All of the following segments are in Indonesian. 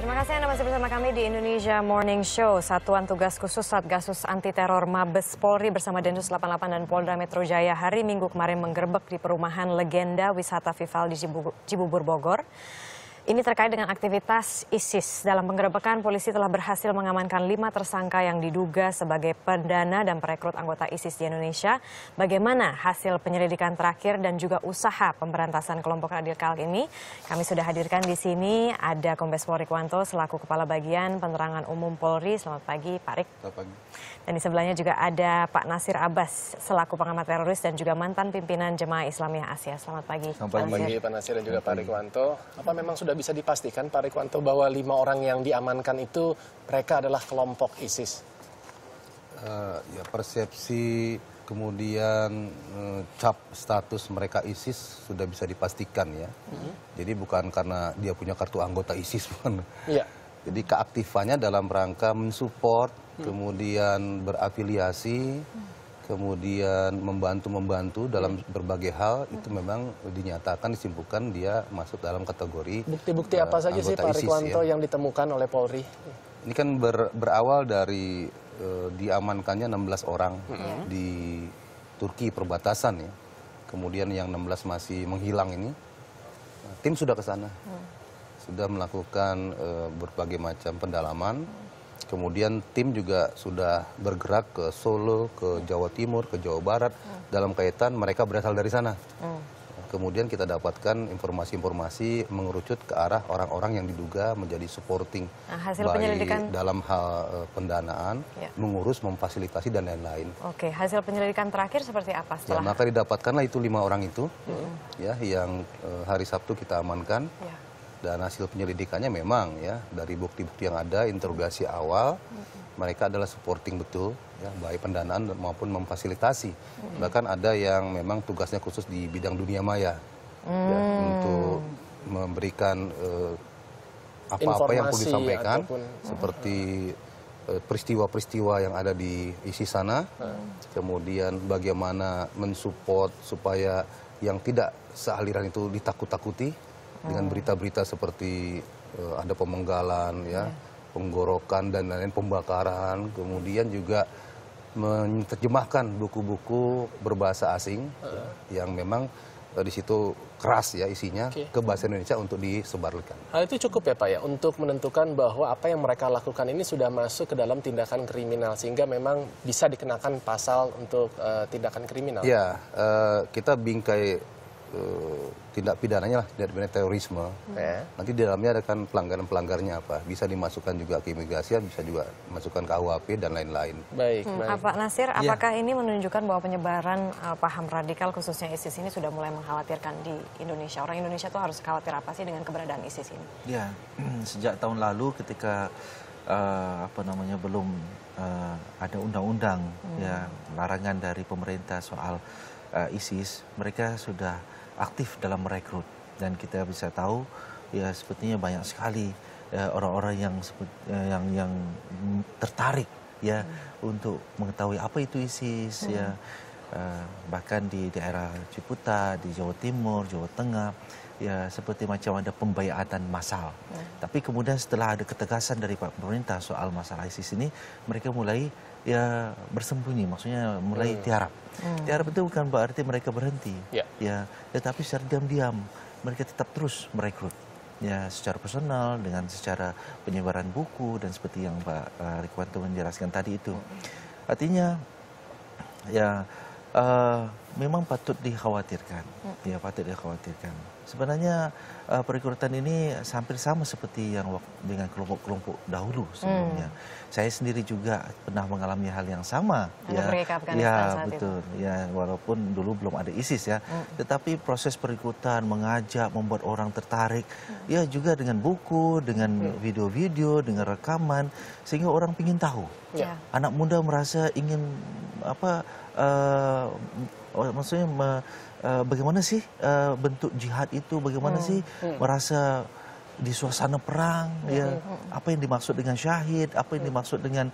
Terima kasih Anda masih bersama kami di Indonesia Morning Show. Satuan Tugas Khusus Satgasus Anti Teror Mabes Polri bersama Densus 88 dan Polda Metro Jaya hari Minggu kemarin menggerebek di perumahan legenda wisata Vivaldi Cibubur, Bogor. Ini terkait dengan aktivitas ISIS. Dalam penggerebekan, polisi telah berhasil mengamankan 5 tersangka yang diduga sebagai pendana dan perekrut anggota ISIS di Indonesia. Bagaimana hasil penyelidikan terakhir dan juga usaha pemberantasan kelompok radikal ini? Kami sudah hadirkan di sini ada Kombes Pol Rikwanto selaku Kepala Bagian Penerangan Umum Polri. Selamat pagi, Pak Rik. Selamat pagi. Dan di sebelahnya juga ada Pak Nasir Abbas selaku pengamat teroris dan juga mantan pimpinan Jemaah Islamiyah Asia. Selamat pagi. Selamat pagi Pak Nasir dan juga Pak Rikwanto. Apa memang sudah bisa dipastikan Pak Rikwanto bahwa 5 orang yang diamankan itu mereka adalah kelompok ISIS? Ya, persepsi kemudian cap status mereka ISIS sudah bisa dipastikan ya. Jadi bukan karena dia punya kartu anggota ISIS bukan. Iya. Jadi keaktifannya dalam rangka mensupport, kemudian berafiliasi, kemudian membantu dalam berbagai hal, itu memang dinyatakan, disimpulkan dia masuk dalam kategori Bukti-bukti apa saja sih Pak Rikwanto yang ditemukan oleh Polri? Ini kan berawal dari diamankannya 16 orang di Turki perbatasan ya. Kemudian yang 16 masih menghilang ini, tim sudah ke sana. Sudah melakukan berbagai macam pendalaman. Kemudian tim juga sudah bergerak ke Solo, ke Jawa Timur, ke Jawa Barat dalam kaitan mereka berasal dari sana. Kemudian kita dapatkan informasi-informasi mengerucut ke arah orang-orang yang diduga menjadi supporting hasil penyelidikan dalam hal pendanaan, mengurus, memfasilitasi dan lain-lain. Oke, hasil penyelidikan terakhir seperti apa setelah? Ya, maka didapatkanlah itu 5 orang itu, ya, yang hari Sabtu kita amankan. Dan hasil penyelidikannya memang ya dari bukti-bukti yang ada, interogasi awal, mereka adalah supporting betul, ya, baik pendanaan maupun memfasilitasi. Bahkan ada yang memang tugasnya khusus di bidang dunia maya, ya, untuk memberikan apa-apa yang perlu disampaikan, seperti peristiwa-peristiwa yang ada di isi sana, kemudian bagaimana mensupport supaya yang tidak sealiran itu ditakut-takuti dengan berita-berita seperti ada pemenggalan, ya, penggorokan dan lain-lain, pembakaran, kemudian juga menerjemahkan buku-buku berbahasa asing yang memang di situ keras ya isinya ke bahasa Indonesia untuk disebarkan. Hal itu cukup ya Pak ya untuk menentukan bahwa apa yang mereka lakukan ini sudah masuk ke dalam tindakan kriminal sehingga memang bisa dikenakan pasal untuk tindakan kriminal. Ya, kita bingkai tindak pidananya lah, tindak pidana terorisme. Nanti di dalamnya ada kan pelanggaran-pelanggarnya apa. Bisa dimasukkan juga ke imigrasi, bisa juga masukkan ke KUHP dan lain-lain. Baik. Pak Nasir, apakah ini menunjukkan bahwa penyebaran paham radikal khususnya ISIS ini sudah mulai mengkhawatirkan di Indonesia? Orang Indonesia tuh harus khawatir apa sih dengan keberadaan ISIS ini? Ya, sejak tahun lalu ketika belum ada undang-undang ya larangan dari pemerintah soal ISIS, mereka sudah aktif dalam merekrut dan kita bisa tahu ya sepertinya banyak sekali orang-orang yang tertarik ya untuk mengetahui apa itu ISIS ya, bahkan di daerah Ciputat, di Jawa Timur, Jawa Tengah ya seperti macam ada pembayatan massal. Tapi kemudian setelah ada ketegasan dari pemerintah soal masalah ISIS ini, mereka mulai ya bersembunyi, maksudnya mulai tiarap. Tiarap itu bukan berarti mereka berhenti, ya, tetapi secara diam-diam mereka tetap terus merekrut, ya, secara personal dengan secara penyebaran buku dan seperti yang Pak Rikwanto menjelaskan tadi itu. Artinya, ya, memang patut dikhawatirkan, ya patut dikhawatirkan. Sebenarnya perekrutan ini hampir sama seperti yang dengan kelompok-kelompok dahulu sebelumnya. Saya sendiri juga pernah mengalami hal yang sama. Ya, betul. Ya, walaupun dulu belum ada ISIS ya, tetapi proses perekrutan, mengajak, membuat orang tertarik, ya juga dengan buku, dengan video-video, dengan rekaman, sehingga orang ingin tahu. Anak muda merasa ingin maksudnya bagaimana sih bentuk jihad itu, bagaimana sih merasa di suasana perang, ya apa yang dimaksud dengan syahid, apa yang dimaksud dengan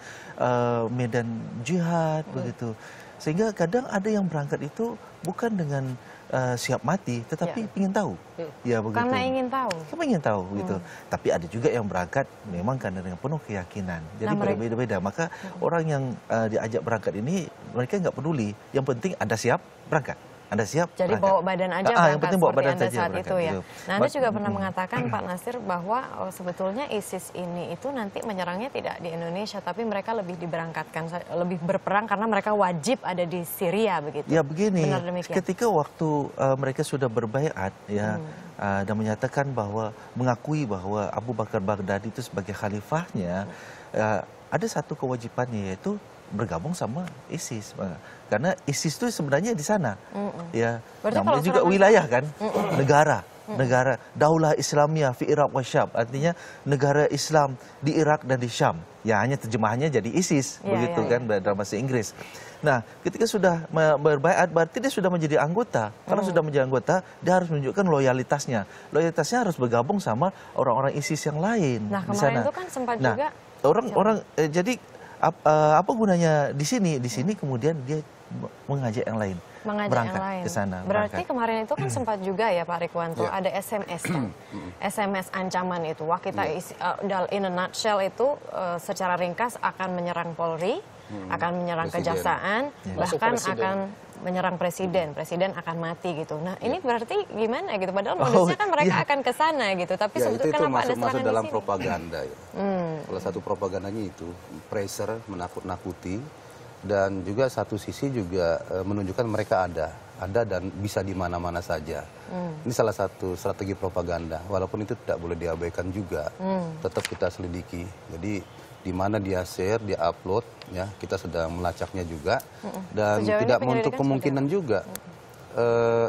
medan jihad, begitu. Sehingga kadang ada yang berangkat itu bukan dengan siap mati, tetapi ingin tahu, ya begitu. Karena ingin tahu. Karena ingin tahu, gitu. Tapi ada juga yang berangkat memang karena dengan penuh keyakinan. Jadi berbeda-beda. Maka orang yang diajak berangkat ini mereka nggak peduli. Yang penting ada siap berangkat. Anda siap? Jadi berangkat. bawa badan aja berangkat, yang penting bawa badan Anda saja saat berangkat, itu ya. gitu. Nah, Anda juga pernah mengatakan Pak Nasir bahwa sebetulnya ISIS ini itu nanti menyerangnya tidak di Indonesia, tapi mereka lebih diberangkatkan, lebih berperang karena mereka wajib ada di Syria begitu. Ya begini, Benar demikian? ketika waktu mereka sudah berbaiat ya dan menyatakan bahwa mengakui bahwa Abu Bakar Baghdadi itu sebagai khalifahnya, ada satu kewajibannya yaitu bergabung sama ISIS, karena ISIS itu sebenarnya di sana, ya. Namanya juga wilayah kan, negara Daulah Islamiyah fi Iraq wa Syam, artinya negara Islam di Irak dan di Syam. Ya hanya terjemahannya jadi ISIS, begitu kan dalam bahasa Inggris. Nah, ketika sudah berbaiat berarti dia sudah menjadi anggota. Kalau sudah menjadi anggota, dia harus menunjukkan loyalitasnya. Loyalitasnya harus bergabung sama orang-orang ISIS yang lain. Nah, di kemarin sana. itu kan sempat nah, juga orang-orang jadi apa gunanya di sini? Di sini kemudian dia mengajak yang lain berangkat ke sana. Berarti kemarin itu kan sempat juga ya Pak Rikwanto ada SMS kan, SMS ancaman itu. Wah kita in a nutshell itu secara ringkas akan menyerang Polri, akan menyerang kejaksaan, bahkan akan menyerang presiden akan mati gitu. Nah ini berarti gimana gitu? Padahal modusnya kan mereka akan ke sana gitu. Tapi sebetulnya kenapa ada serangan masuk dalam di sini? propaganda ya. Salah satu propagandanya itu pressure, menakut-nakuti, dan juga satu sisi juga menunjukkan mereka ada dan bisa di mana-mana saja. Ini salah satu strategi propaganda. Walaupun itu tidak boleh diabaikan juga, tetap kita selidiki. Jadi di mana dia share, dia upload, ya kita sedang melacaknya juga, dan tidak menutup kemungkinan juga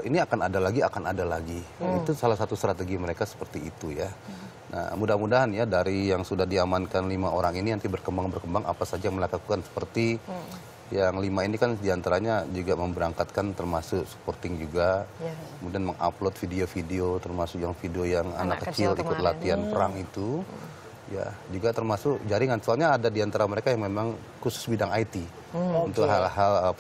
ini akan ada lagi. Itu salah satu strategi mereka seperti itu ya. Nah, mudah-mudahan ya dari yang sudah diamankan 5 orang ini nanti berkembang apa saja melakukan seperti yang 5 ini kan diantaranya juga memberangkatkan termasuk supporting juga, kemudian mengupload video-video termasuk yang video yang anak kecil ikut latihan perang itu. Ya, juga termasuk jaringan. Soalnya ada di antara mereka yang memang khusus bidang IT untuk hal-hal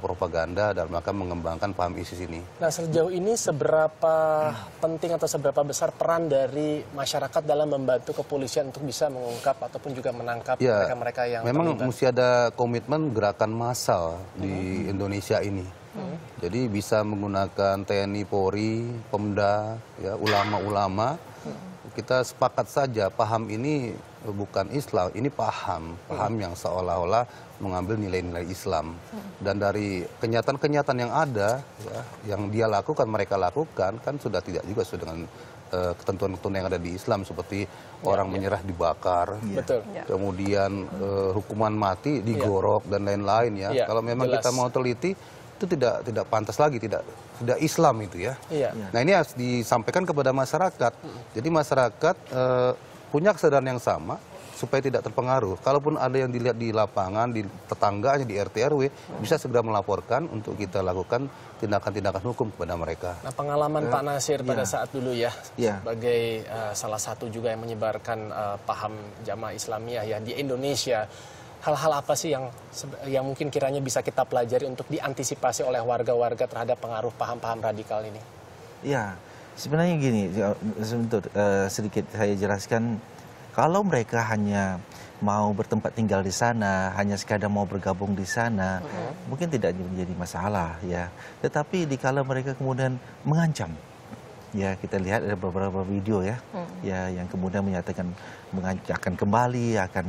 propaganda dan maka mengembangkan paham ISIS ini. Nah, sejauh ini seberapa penting atau seberapa besar peran dari masyarakat dalam membantu kepolisian untuk bisa mengungkap ataupun juga menangkap mereka-mereka yang memang terlibat? mesti ada komitmen gerakan massal di Indonesia ini. Jadi bisa menggunakan TNI, Polri, Pemda, ya, ulama-ulama. Kita sepakat saja paham ini bukan Islam, ini paham yang seolah-olah mengambil nilai-nilai Islam. Dan dari kenyataan-kenyataan yang ada, ya, yang dia lakukan, mereka lakukan, kan sudah tidak juga sesuai dengan ketentuan-ketentuan yang ada di Islam, seperti orang menyerah dibakar, kemudian hukuman mati digorok dan lain-lain ya. Kalau memang kita mau teliti, itu tidak pantas lagi, tidak Islam itu ya. Nah ini harus disampaikan kepada masyarakat. Jadi masyarakat punya kesadaran yang sama supaya tidak terpengaruh. Kalaupun ada yang dilihat di lapangan, di tetangganya, di RT RW, bisa segera melaporkan untuk kita lakukan tindakan-tindakan hukum kepada mereka. Nah, pengalaman Pak Nasir pada saat dulu ya, sebagai salah satu juga yang menyebarkan paham Jamaah Islamiyah ya di Indonesia. Hal-hal apa sih yang mungkin kiranya bisa kita pelajari untuk diantisipasi oleh warga-warga terhadap pengaruh paham-paham radikal ini? Ya, sebenarnya gini, sedikit saya jelaskan, kalau mereka hanya mau bertempat tinggal di sana, hanya sekadar mau bergabung di sana, mungkin tidak menjadi masalah ya. Tetapi dikala mereka kemudian mengancam, ya kita lihat ada beberapa video ya, yang kemudian menyatakan akan kembali, akan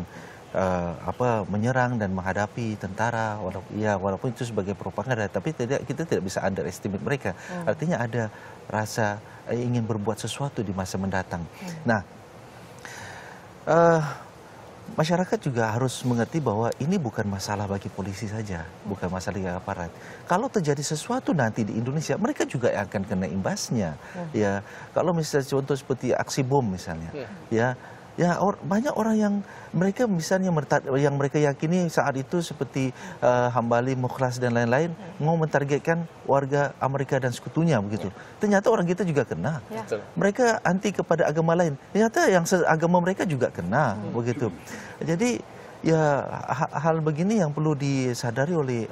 menyerang dan menghadapi tentara, walaupun itu sebagai propaganda, tapi kita tidak bisa underestimate mereka. Artinya ada rasa ingin berbuat sesuatu di masa mendatang. Nah, masyarakat juga harus mengerti bahwa ini bukan masalah bagi polisi saja, bukan masalah bagi aparat. Kalau terjadi sesuatu nanti di Indonesia, mereka juga akan kena imbasnya. Ya, kalau misalnya contoh seperti aksi bom misalnya, ya. Ya, banyak orang yang mereka misalnya yang mereka yakini saat itu seperti Hambali, Mukhlas dan lain-lain mau mentargetkan warga Amerika dan sekutunya begitu. Ternyata orang kita juga kena. Mereka anti kepada agama lain. Ternyata yang agama mereka juga kena begitu. Jadi ya hal begini yang perlu disadari oleh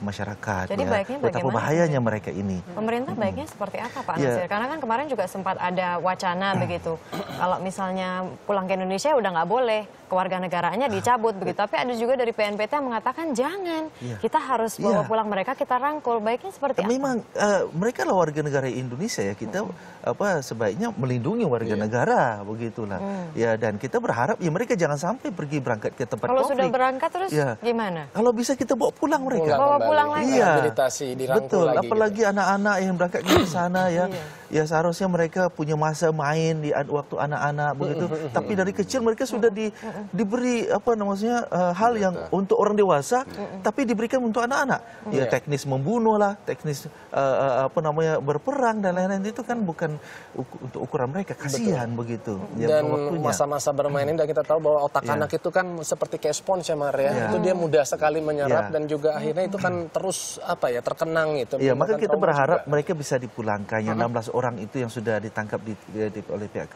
masyarakat. Jadi baiknya betapa bahayanya mereka ini. Pemerintah baiknya seperti apa, Pak Nasir? Karena kan kemarin juga sempat ada wacana begitu. Kalau misalnya pulang ke Indonesia udah nggak boleh, kewarganegaraannya dicabut begitu. Tapi ada juga dari BNPT yang mengatakan jangan, kita harus bawa pulang mereka, kita rangkul. Baiknya seperti apa? Memang mereka lah warga negara Indonesia ya, kita sebaiknya melindungi warga negara begitulah. Ya, dan kita berharap ya mereka jangan sampai pergi berangkat ke tempat kalau konflik. sudah berangkat terus gimana? Kalau bisa kita bawa pulang mereka. Bawa pulang lagi. Rehabilitasi, dirangkul betul, lagi. apalagi anak-anak yang berangkat ke sana ya. Ya seharusnya mereka punya masa main di waktu anak-anak begitu. Tapi dari kecil mereka sudah diberi hal yang untuk orang dewasa, tapi diberikan untuk anak-anak. Ya teknis membunuh lah, teknis berperang dan lain-lain itu kan bukan untuk ukuran mereka. Kasihan begitu. Ya, dan masa-masa bermain ini dan kita tahu bahwa otak anak itu kan seperti kayak spons ya Mar ya. Itu dia mudah sekali menyerap dan juga akhirnya itu kan terus terkenang gitu. Iya, maka kita berharap mereka bisa dipulangkan yang 16 orang itu yang sudah ditangkap oleh pihak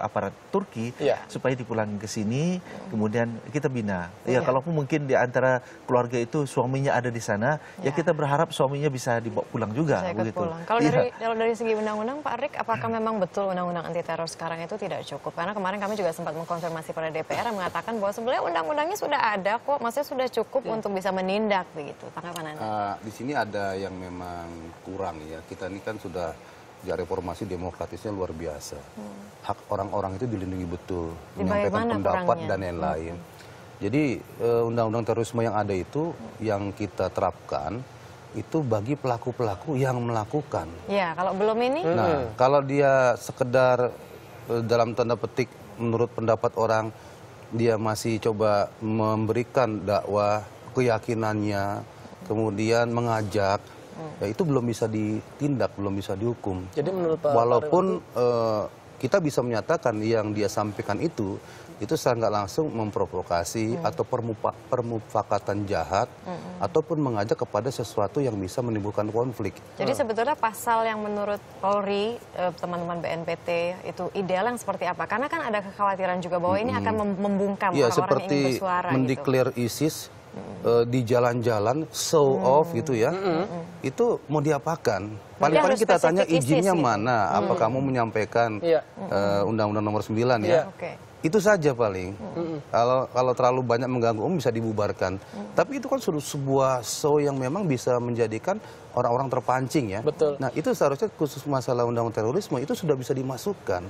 aparat Turki supaya dipulangkan ke sini, kemudian kita bina. Ya, kalaupun mungkin di antara keluarga itu suaminya ada di sana, ya kita berharap suaminya bisa dibawa pulang juga begitu. Kalau dari segi undang-undang Pak Rik, apakah memang betul undang-undang anti teror sekarang itu tidak cukup? Karena kemarin kami juga sempat mengkonfirmasi pada DPR yang mengatakan bahwa sebenarnya undang-undangnya sudah ada kok, maksudnya sudah cukup untuk bisa menindak begitu. Tanggapan Anda? Di sini ada yang memang kurang ya. Kita ini kan sudah reformasi demokratisnya luar biasa. Hak orang-orang itu dilindungi betul, menyampaikan pendapat dan lain-lain. Jadi undang-undang terorisme yang ada itu yang kita terapkan itu bagi pelaku-pelaku yang melakukan. Ya, kalau belum ini? Nah, kalau dia sekedar dalam tanda petik menurut pendapat orang dia masih coba memberikan dakwah keyakinannya, kemudian mengajak, ya itu belum bisa ditindak, belum bisa dihukum. Jadi menurut Pak walaupun kita bisa menyatakan yang dia sampaikan itu secara nggak langsung memprovokasi atau permufakatan jahat ataupun mengajak kepada sesuatu yang bisa menimbulkan konflik. Jadi sebetulnya pasal yang menurut Polri, teman-teman BNPT itu ideal yang seperti apa? Karena kan ada kekhawatiran juga bahwa ini akan membungkam orang-orang yang ingin bersuara. Mendeklar ISIS di jalan-jalan show off gitu ya, itu mau diapakan? Paling-paling kita tanya izinnya mana? Apa kamu menyampaikan Undang-Undang Nomor 9 ya? Itu saja paling. Kalau terlalu banyak mengganggu bisa dibubarkan. Tapi itu kan sebuah show yang memang bisa menjadikan orang-orang terpancing ya. Betul. Nah itu seharusnya khusus masalah undang-undang terorisme itu sudah bisa dimasukkan.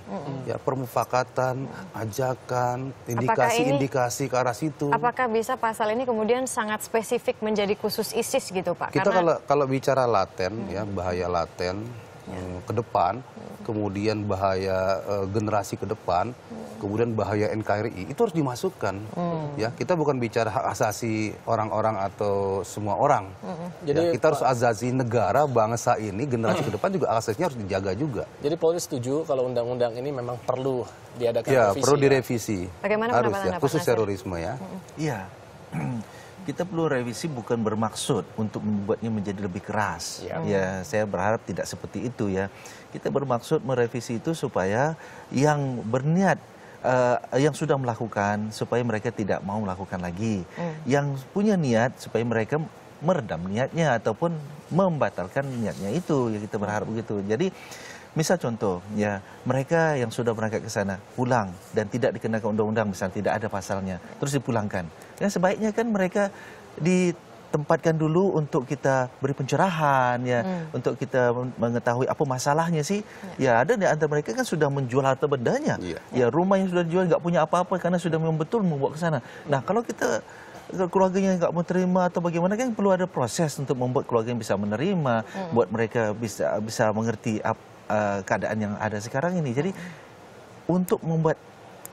Ya permufakatan, ajakan, indikasi-indikasi ke arah situ. Apakah bisa pasal ini kemudian sangat spesifik menjadi khusus ISIS gitu Pak? Kita kalau bicara laten ya, bahaya laten ke depan, kemudian bahaya generasi ke depan, kemudian bahaya NKRI, itu harus dimasukkan. Ya, kita bukan bicara hak asasi orang-orang atau semua orang. Jadi kita harus asasi negara, bangsa ini, generasi ke depan juga asasnya harus dijaga juga. Jadi Polri setuju kalau undang-undang ini memang perlu diadakan revisi. Perlu direvisi. Bagaimana harus pendapat Anda, Pak khusus Nasir? terorisme ya. Iya. Kita perlu revisi bukan bermaksud untuk membuatnya menjadi lebih keras. Ya, saya berharap tidak seperti itu ya. Kita bermaksud merevisi itu supaya yang berniat, yang sudah melakukan supaya mereka tidak mau melakukan lagi. Yang punya niat supaya mereka meredam niatnya ataupun membatalkan niatnya itu. Ya kita berharap begitu. Jadi misal contoh, ya mereka yang sudah berangkat ke sana pulang dan tidak dikenakan undang-undang, misalnya tidak ada pasalnya, terus dipulangkan. Ya sebaiknya kan mereka ditempatkan dulu untuk kita beri pencerahan, ya, untuk kita mengetahui apa masalahnya sih. Ya ada di antara mereka kan sudah menjual harta bendanya, ya rumah yang sudah dijual nggak punya apa-apa karena sudah memang betul membawa ke sana. Nah kalau kita keluarganya nggak mau terima atau bagaimana kan perlu ada proses untuk membuat keluarga yang bisa menerima, buat mereka bisa mengerti keadaan yang ada sekarang ini. Jadi untuk membuat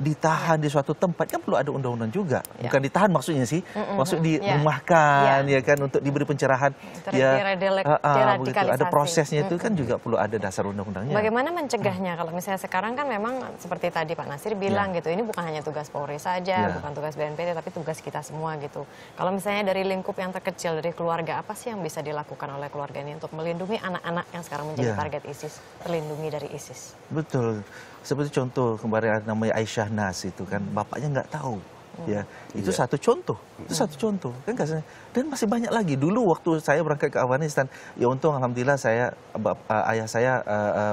ditahan di suatu tempat kan perlu ada undang-undang juga. Bukan ditahan maksudnya sih, maksud dirumahkan ya kan untuk diberi pencerahan. Begitu. Ada prosesnya itu kan juga perlu ada dasar undang-undangnya. Bagaimana mencegahnya kalau misalnya sekarang kan memang seperti tadi Pak Nasir bilang gitu, ini bukan hanya tugas Polri saja, bukan tugas BNPT tapi tugas kita semua gitu. Kalau misalnya dari lingkup yang terkecil dari keluarga, apa sih yang bisa dilakukan oleh keluarga ini untuk melindungi anak-anak yang sekarang menjadi target ISIS, terlindungi dari ISIS? Betul. Seperti contoh kemarin namanya Aisyah Nas itu kan bapaknya nggak tahu, ya itu satu contoh, kan kasarnya. Dan masih banyak lagi. Dulu waktu saya berangkat ke Afghanistan, ya untung alhamdulillah ayah saya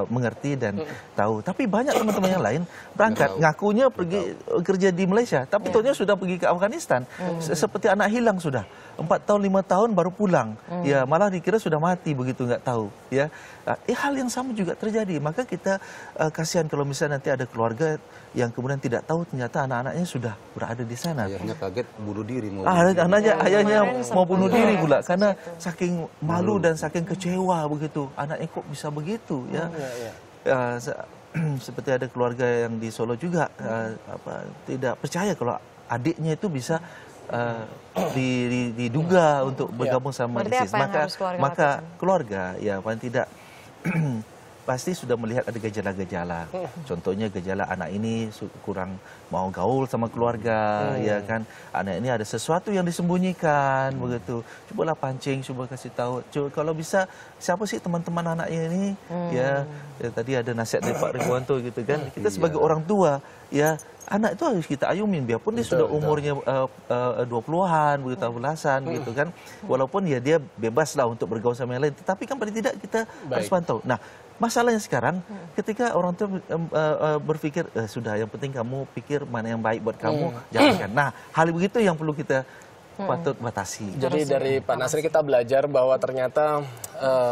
mengerti dan tahu. Tapi banyak teman-teman yang lain berangkat ngakunya pergi kerja di Malaysia, tapi tahunya sudah pergi ke Afghanistan. Seperti anak hilang sudah. 4 tahun 5 tahun baru pulang, ya malah dikira sudah mati begitu nggak tahu, ya. Hal yang sama juga terjadi. Maka kita kasihan kalau misalnya nanti ada keluarga yang kemudian tidak tahu ternyata anak-anaknya sudah berada di sana. Ayahnya kaget bunuh diri mau. Ayahnya mau bunuh diri pula karena saking malu dan saking kecewa begitu. Anaknya kok bisa begitu, ya. Seperti ada keluarga yang di Solo juga tidak percaya kalau adiknya itu bisa diduga untuk bergabung sama ISIS. Maka keluarga ya paling tidak pasti sudah melihat ada gejala-gejala. Contohnya gejala anak ini kurang mau gaul sama keluarga, ya kan. Anak ini ada sesuatu yang disembunyikan begitu. Cobalah pancing, coba kasih tahu. Kalau bisa siapa sih teman-teman anaknya ini? Ya tadi ada nasihat dari Pak Rikwanto gitu kan. Kita sebagai orang tua, ya anak itu harus kita ayumin biarpun dia sudah umurnya 20-an, begitu belasan gitu kan. Walaupun ya dia bebas lah untuk bergaul sama yang lain, tetapi kan paling tidak kita harus pantau. Nah, masalahnya sekarang ketika orang tua berpikir sudah yang penting kamu pikir mana yang baik buat kamu, jalankan. Nah, hal begitu yang perlu kita patut batasi. Jadi dari Pak Nasri kita belajar bahwa ternyata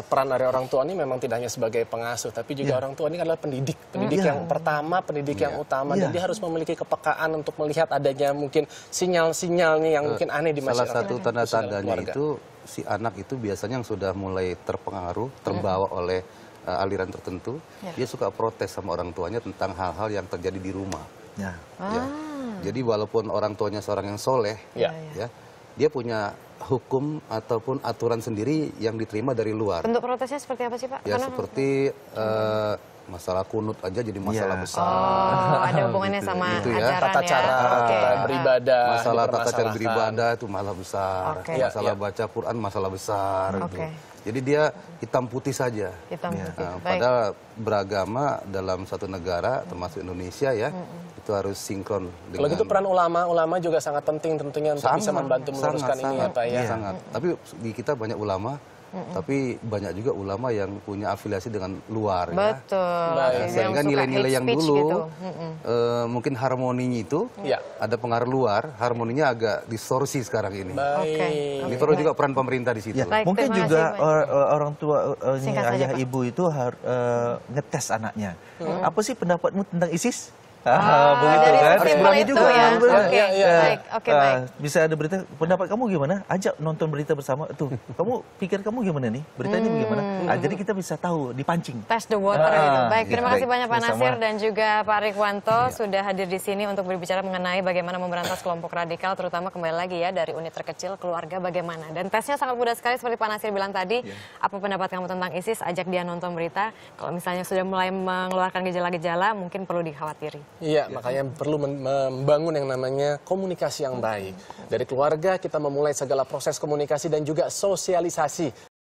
peran dari orang tua ini memang tidak hanya sebagai pengasuh, tapi juga orang tua ini adalah pendidik yang pertama, pendidik yang utama, dan dia harus memiliki kepekaan untuk melihat adanya mungkin sinyal-sinyal nih yang mungkin aneh di masyarakat. Salah satu tanda-tandanya itu si anak itu biasanya yang sudah mulai terpengaruh, terbawa oleh aliran tertentu, dia suka protes sama orang tuanya tentang hal-hal yang terjadi di rumah. Ya. Jadi walaupun orang tuanya seorang yang soleh, ya, dia punya hukum ataupun aturan sendiri yang diterima dari luar. Bentuk protesnya seperti apa sih Pak? Ya seperti masalah kunut aja jadi masalah besar. Oh, ada hubungannya sama gitu ya. Tata cara beribadah. Masalah tata cara beribadah itu masalah besar. Masalah baca Quran masalah besar. Gitu. Jadi dia hitam putih saja. Hitam putih. Padahal beragama dalam satu negara termasuk Indonesia ya itu harus sinkron. Kalau gitu peran ulama juga sangat penting tentunya untuk bisa membantu meluruskan ini ya Pak ya. Sangat. Tapi di kita banyak ulama. Tapi banyak juga ulama yang punya afiliasi dengan luar. Betul. Ya. Sehingga nilai-nilai yang dulu gitu. Mungkin harmoninya itu ada pengaruh luar, harmoninya agak distorsi sekarang ini. Ini perlu juga peran pemerintah di situ. Mungkin juga orang tua ayah ibu itu ngetes anaknya. Apa sih pendapatmu tentang ISIS? Begitu kan? Harus berani juga. Baik. Bisa ada berita, pendapat kamu gimana? Ajak nonton berita bersama. Tuh, kamu pikir kamu gimana nih? Berita ini bagaimana? Jadi kita bisa tahu, dipancing. Test the water gitu. Baik, terima kasih banyak Pak Nasir dan juga Pak Rikwanto sudah hadir di sini untuk berbicara mengenai bagaimana memberantas kelompok radikal, terutama kembali lagi ya dari unit terkecil keluarga bagaimana. Dan tesnya sangat mudah sekali seperti Pak Nasir bilang tadi. Apa pendapat kamu tentang ISIS? Ajak dia nonton berita. Kalau misalnya sudah mulai mengeluarkan gejala-gejala, mungkin perlu dikhawatiri. Iya, makanya perlu membangun yang namanya komunikasi yang baik. Dari keluarga kita memulai segala proses komunikasi dan juga sosialisasi